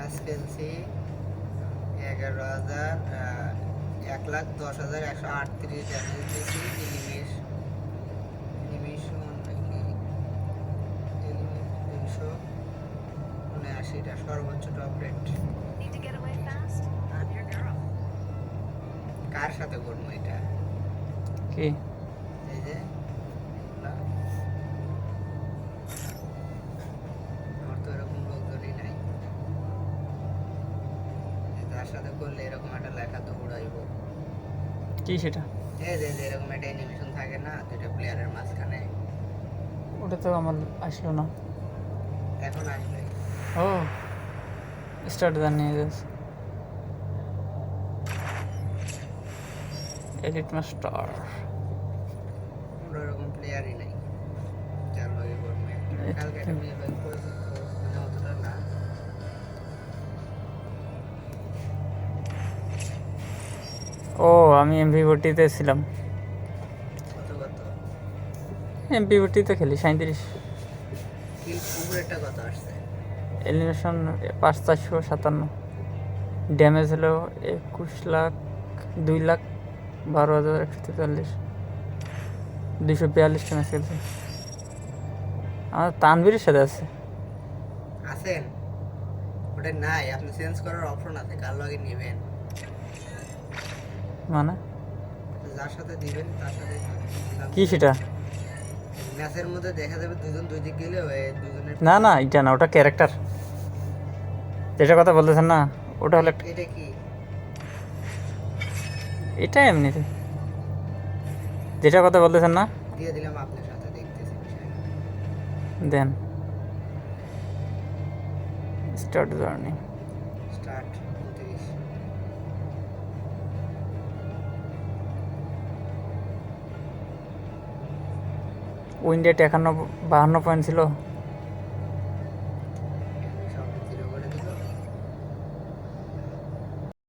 Match খেলছি 1,10,1,10,138 damage দিয়েছি। Elimination নাকি 379টা সর্বোচ্চ টপ রেট। কার সাথে করবো এটা? কি এই যে আমার তো এরকম লোকজনই নাই, যার সাথে করলে এরকম একটা লেখা তো উড়াইব। কি সেটা? এই যে এরকম একটা অ্যানিমেশন থাকে না দুইটা প্লেয়ারের মাঝখানে, ওটা তো আমার আসলো না। এখন আসবে। ও স্টার্ট দেন নিয়ে যাচ্ছে এডিট মাস্টার। কোনো এরকম প্লেয়ারই নাই যার লগে করবো। কালকে একটা মেয়ে লগে করেছি তো মানে অতটা না। ও আমি এমপি40তে ছিলাম। কত কত এমপি40তে খেলি 37। কিল উপরেরটা কত আসছে? এলিমিনেশন 5,457। ড্যামেজ হলো 21,00,000 2,12,143। 242টা ম্যাচ খেলছে। আমার তানভীরের সাথে আছে। আছেন? ওটা নাই, আপনি চেঞ্জ করার অপশন আছে কার লগে নেবেন, মানে যার সাথে দিবেন তার সাথে দিলাম। কি সেটা? ম্যাচের মধ্যে দেখা যাবে দুজন দুই দিক গেলে দুজনের। না না এটা না, ওটা ক্যারেক্টার। যেটা কথা বলতেছেন না ওটা হলো এটা কি? এটা এমনিতে যেটা কথা বলতেছেন না দিয়ে দিলাম আপনার সাথে, দেখতেছি বিষয়টা। Then start journey. স্টার্ট 29। উইন্ডেট 51 52 পয়েন্ট ছিল।